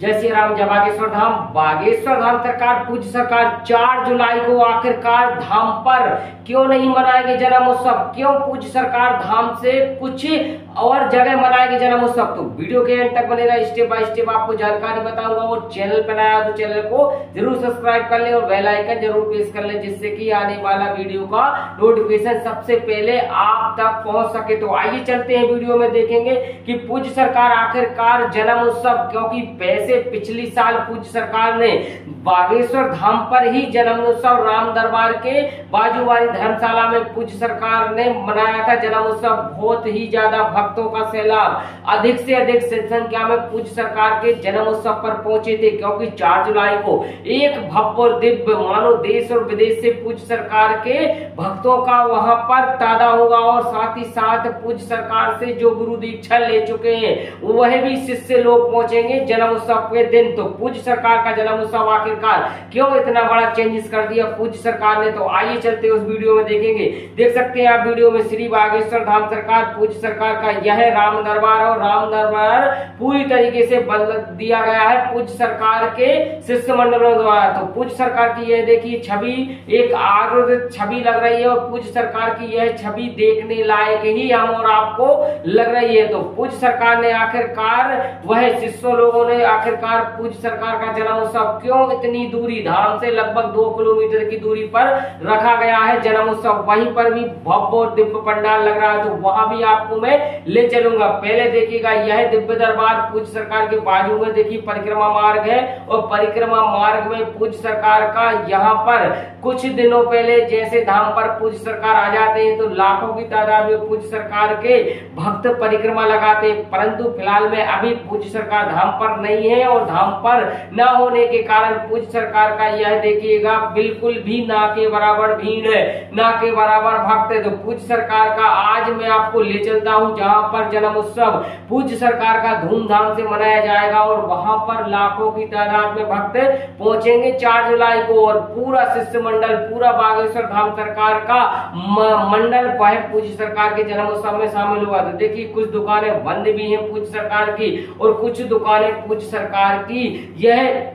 जय श्री राम। जय बागेश्वर धाम। बागेश्वर धाम सरकार पूज्य सरकार 4 जुलाई को आखिरकार धाम पर क्यों नहीं मनाएंगे जन्म उत्सव, क्यों पूज्य सरकार धाम से कुछ और जगह मनाएंगे जन्म उत्सव। तो वीडियो के एंड तक बने रहे, स्टेप बाय स्टेप आपको जानकारी बताऊंगा। और चैनल पर आया तो चैनल को जरूर सब्सक्राइब कर ले और बेल आइकन जरूर प्रेस कर ले, जिससे कि आने वाला वीडियो का नोटिफिकेशन सबसे पहले आप तक पहुंच सके। तो आइए चलते हैं, वीडियो में देखेंगे कि पूज्य सरकार आखिरकार जन्म उत्सव, क्योंकि वैसे पिछली साल पूज्य सरकार ने बागेश्वर धाम पर ही जन्म उत्सव राम दरबार के बाजू वाली धर्मशाला में पूज्य सरकार ने मनाया था जन्म उत्सव। बहुत ही ज्यादा भक्तों का सैलाब, अधिक से अधिक संख्या में पूज्य सरकार के जन्म उत्सव पर पहुंचे थे, क्योंकि 4 जुलाई को एक भव्य और दिव्य मानो देश और विदेश से पूज्य सरकार के भक्तों का वहां पर तादा होगा। और साथ ही साथ पूज्य सरकार से जो गुरु दीक्षा ले चुके हैं वह भी शिष्य लोग पहुंचेंगे जन्म उत्सव के दिन। तो पूज्य सरकार का जन्म उत्सव आखिरकार क्यों इतना बड़ा चेंजेस कर दिया पूज्य सरकार ने, तो आइए चलते उस वीडियो में देखेंगे। देख सकते हैं आप वीडियो में श्री बागेश्वर धाम सरकार पूज्य सरकार का यह राम दरबार, और राम दरबार पूरी तरीके से बदल दिया गया है पूज्य सरकार के शिष्य मंडलों द्वारा। तो पूज्य सरकार की यह देखिए छवि एक आगृत छवि लग रही है, और पूज्य सरकार की यह छवि देखने लायक ही हम और आपको लग रही है। तो पूज्य सरकार ने आखिरकार वह शिष्यों लोगों ने आखिरकार पूज्य सरकार का जन्म उत्सव क्यों इतनी दूरी धाम से लगभग 2 किलोमीटर की दूरी पर रखा गया है जन्म उत्सव। वहीं पर भी भव्य और दिव्य पंडाल लग रहा है, तो वहां भी आपको मैं ले चलूंगा। पहले देखिएगा यह दिव्य दरबार पूज्य सरकार के बाजू में देखिए परिक्रमा मार्ग है, और परिक्रमा मार्ग में पूज्य सरकार का यहाँ पर कुछ दिनों पहले जैसे धाम पर पूज्य सरकार आ जाते हैं तो लाखों की तादाद में पूज्य सरकार के भक्त परिक्रमा लगाते हैं, परंतु फिलहाल में अभी पूज्य सरकार धाम पर नहीं है। और धाम पर न होने के कारण पूज्य सरकार का यह देखिएगा बिल्कुल भी ना के बराबर भीड़ है, ना के बराबर भक्त है। तो पूज्य सरकार का आज मैं आपको ले चलता हूं जहां पर जन्म उत्सव पूज्य सरकार का धूमधाम से मनाया जाएगा, और वहां पर लाखों की तादाद में भक्त पहुंचेंगे 4 जुलाई को। और पूरा शिष्य मंडल, पूरा बागेश्वर धाम सरकार का मंडल वह पूज्य सरकार के जन्म उत्सव में शामिल हुआ। तो देखिए कुछ दुकानें बंद भी हैं पूज्य सरकार की, और कुछ दुकानें पूज्य सरकार की यह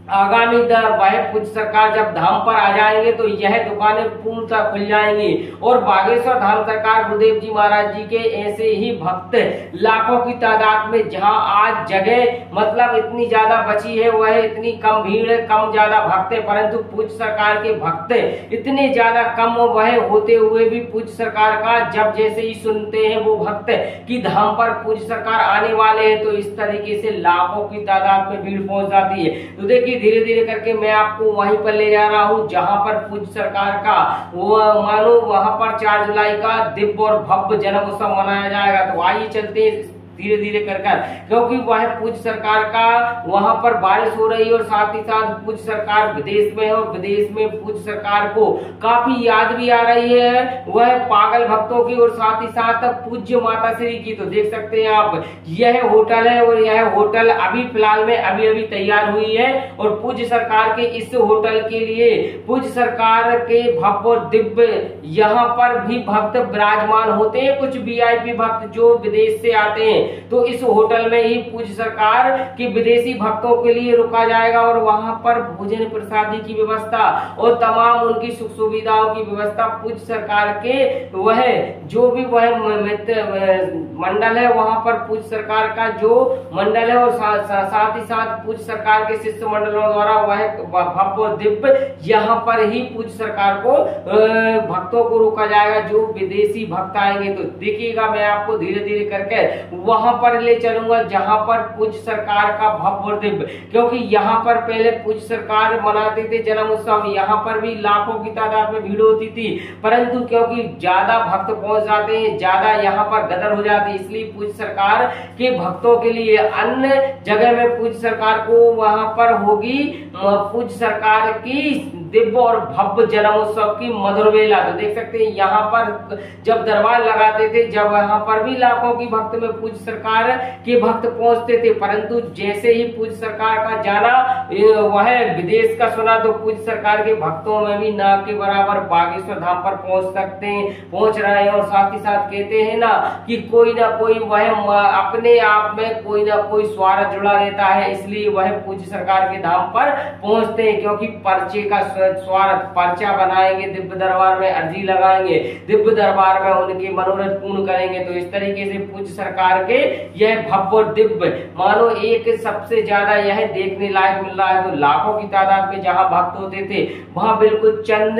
आगामी वह पूज्य सरकार जब धाम पर आ जाएंगे तो यह दुकानें पूर्णतः खुल जाएंगी। और बागेश्वर धाम सरकार गुरुदेव जी महाराज जी के ऐसे ही भक्त लाखों की तादाद में, जहां आज जगह मतलब इतनी ज्यादा बची है, वह इतनी कम भीड़ है, कम ज्यादा भक्त है, परंतु पूज्य सरकार के भक्त इतने ज्यादा कम वह होते हुए भी पूज्य सरकार का जब जैसे ही सुनते हैं वो भक्त कि धाम पर पूज्य सरकार आने वाले हैं, तो इस तरीके से लाखों की तादाद में भीड़ पहुंच जाती है। तो देखिए धीरे धीरे करके मैं आपको वहीं पर ले जा रहा हूं जहां पर पूज्य सरकार का वो मानो वहां पर 4 जुलाई का दिव्य और भव्य जन्म उत्सव मनाया जाएगा। तो आइए चलते हैं धीरे धीरे कर, क्योंकि वह पूज्य सरकार का वहां पर बारिश हो रही है, और साथ ही साथ पूज्य सरकार विदेश में है, और विदेश में पूज्य सरकार को काफी याद भी आ रही है वह पागल भक्तों की, और साथ ही साथ पूज्य माता श्री की। तो देख सकते हैं आप यह होटल है, और यह होटल अभी फिलहाल में अभी अभी तैयार हुई है, और पूज्य सरकार के इस होटल के लिए पूज्य सरकार के भव्य और दिव्य यहाँ पर भी भक्त विराजमान होते हैं, कुछ VIP भक्त जो विदेश से आते हैं। तो इस होटल में ही पूज्य सरकार की विदेशी भक्तों के लिए रुका जाएगा, और वहां पर भोजन प्रसादी की व्यवस्था और तमाम उनकी सुख सुविधाओं की व्यवस्था पूज्य सरकार के वह जो भी वह मंडल है, वहां पर पूज्य सरकार का जो मंडल है, और साथ ही साथ पूज्य सरकार के शिष्य मंडलों द्वारा वह भव्य और दिव्य यहाँ पर ही पूज्य सरकार को भक्तों को रोका जाएगा जो विदेशी भक्त आएंगे। तो देखिएगा मैं आपको धीरे धीरे करके वहां पर ले चलूंगा जहां पर पूज्य सरकार का भव्य और दिव्य, क्योंकि यहाँ पर पहले पूज्य सरकार मनाते थे जन्म उत्सव, यहाँ पर भी लाखों की तादाद में भीड़ होती थी, परंतु क्योंकि ज्यादा भक्त पहुंच जाते हैं, ज्यादा यहाँ पर गदर हो जाती है, इसलिए पूज्य सरकार के भक्तों के लिए अन्य जगह में पूज्य सरकार को वहां पर होगी पूज्य सरकार की दिव्य और भव्य जन्मोत्सव की मधुर बेला। तो देख सकते हैं यहाँ पर जब दरबार लगाते थे, जब यहाँ पर भी लाखों की भक्त में पूज्य सरकार के भक्त पहुंचते थे, परंतु जैसे ही पूज्य सरकार का जाना वह विदेश का सुना तो पूज्य सरकार के भक्तों में भी ना के बराबर बागेश्वर धाम पर पहुंच रहे हैं। और साथ ही साथ कहते हैं ना कि कोई ना कोई वह अपने आप में कोई ना कोई स्वार्थ जुड़ा रहता है, इसलिए वह पूज्य सरकार के धाम पर पहुंचते हैं, क्योंकि पर्चे का स्वार्थ, पर्चा बनाएंगे, दिव्य दरबार में अर्जी लगाएंगे, दिव्य दरबार में उनके मनोरथ पूर्ण करेंगे। तो इस तरीके से पूज्य सरकार के यह भव्य और दिव्य मानो एक सबसे ज्यादा यह देखने लायक मिल रहा है। तो लाखों की तादाद में जहां भक्त होते थे वहां बिल्कुल चंद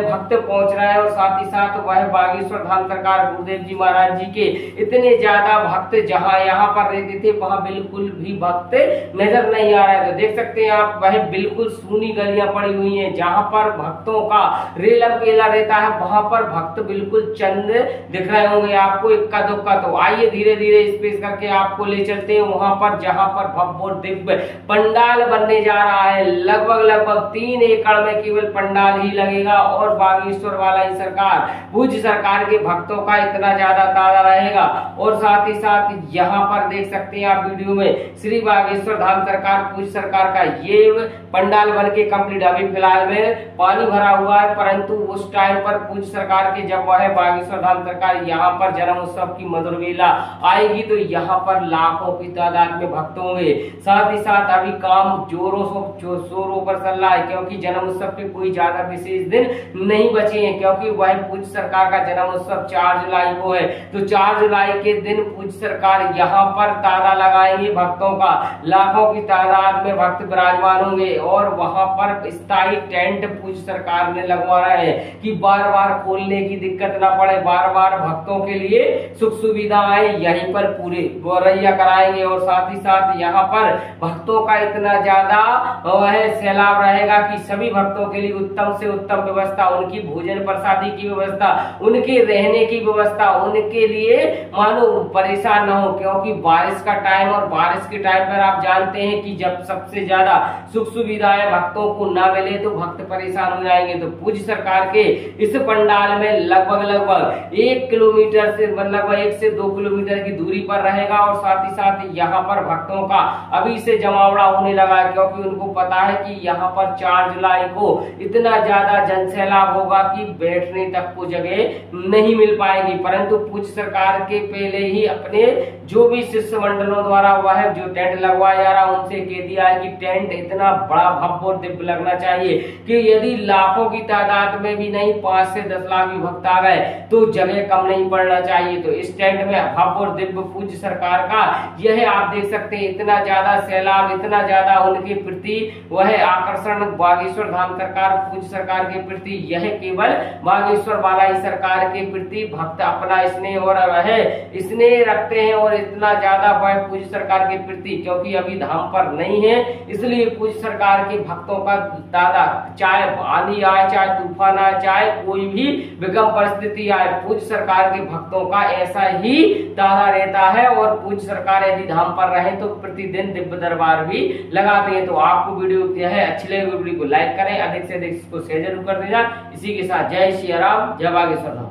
भक्त पहुंच रहे हैं। और साथ ही साथ वह बागेश्वर धाम सरकार गुरुदेव जी महाराज जी के इतने ज्यादा भक्त जहां यहाँ पर रहते थे वहां बिल्कुल भी भक्त नजर नहीं आ रहा है। तो देख सकते हैं आप, वह बिल्कुल सूनी गलियां पड़ी हुई हैं, जहां पर भक्तों का रेलम पेला रहता है वहां पर भक्त बिल्कुल चंद दिख रहे होंगे आपको इक्का दुक्का। तो आइए धीरे धीरे स्पेस करके आपको ले चलते हैं वहां पर जहां पर भव्य और दिव्य पंडाल बनने जा रहा है। लगभग 3 एकड़ में केवल पंडाल ही लगेगा और बागेश्वर वाला ही सरकार पूज्य सरकार के भक्तों का इतना ज्यादा तांता रहेगा। और साथ ही साथ यहाँ पर देख सकते हैं आप वीडियो में श्री बागेश्वर धाम सरकार पूज्य सरकार का ये पंडाल बन के कंप्लीट। अभी फिलहाल में पानी भरा हुआ है, परंतु उस टाइम पर पूज्य सरकार के जब वह बागेश्वर धाम सरकार यहाँ पर जन्म उत्सव की मधुर बेला आएगी तो यहाँ पर लाखों की तादाद में भक्त होंगे। साथ ही साथ अभी काम जोरों शोरों पर चल रहा है, क्योंकि जन्म उत्सव के कोई ज्यादा विशेष दिन नहीं बचे हैं, क्योंकि वह पूज्य सरकार का जन्म उत्सव 4 जुलाई को है। तो 4 जुलाई के दिन पूज्य सरकार यहाँ पर ताला लगाएंगे भक्तों का, लाखों की तादाद में भक्त विराजमान होंगे और वहां पर स्थायी टेंट पूज्य सरकार ने लगवा रहे हैं कि बार बार खोलने की दिक्कत ना पड़े, बार बार भक्तों के लिए सुख सुविधाएं यहीं पर पूरे गौरैया कराएंगे। और साथ ही साथ यहाँ पर भक्तों का इतना ज्यादा वह सैलाब रहेगा कि सभी भक्तों के लिए उत्तम से उत्तम व्यवस्था, उनकी भोजन प्रसादी की व्यवस्था, उनके रहने की व्यवस्था, उनके लिए मानो परेशान न हो, क्योंकि बारिश का टाइम और बारिश के टाइम पर आप जानते हैं कि जब सबसे ज्यादा सुख सुविधाएं भक्तों को ना मिले तो भक्त परेशान हो जाएंगे। तो पूज्य सरकार के इस पंडाल में लगभग 1 किलोमीटर से मतलब 1 से 2 किलोमीटर की दूरी पर रहेगा। और साथ ही साथ यहाँ पर भक्तों का अभी से जमावड़ा होने लगा है, क्योंकि उनको पता है कि यहाँ पर 4 जुलाई को इतना ज्यादा जनसैलाब होगा कि बैठने तक को जगह नहीं मिल पाएगी। परंतु पूज्य सरकार के पहले ही अपने जो भी शिष्य मंडलों द्वारा वह जो टेंट लगवाया जा रहा है उनसे कह दिया है कि टेंट इतना बड़ा भव्य और दिव्य लगना चाहिए कि यदि लाखों की तादाद में भी नहीं 5 से 10 लाख भी भक्त आ गए तो जगह कम नहीं पड़ना चाहिए। तो इस टेंट में भव्य और दिव्य पूज्य सरकार का यह आप देख सकते हैं इतना ज्यादा सैलाब, इतना ज्यादा उनके प्रति वह आकर्षण बागेश्वर धाम सरकार पूज्य सरकार के प्रति, यह केवल बागेश्वर वाला ही सरकार के प्रति भक्त अपना स्नेह और वह स्नेह रखते हैं और इतना ज्यादा वह पूज्य सरकार के प्रति, क्योंकि अभी धाम पर नहीं है इसलिए पूज्य सरकार के भक्तों का दादा चाहे आंधी आए, चाहे तूफान आए, चाहे कोई भी विकट परिस्थिति आए, पूज्य सरकार के भक्तों का ऐसा ही दादा रहता है। और पूज्य सरकार यदि धाम पर रहे तो प्रतिदिन दिव्य दरबार भी लगाते हैं। तो आपको वीडियो यह अच्छी लगे वीडियो को लाइक करें, अधिक से अधिक इसको शेयर जरूर कर देना। इसी के साथ जय श्री राम, जय बागेश्वर धाम।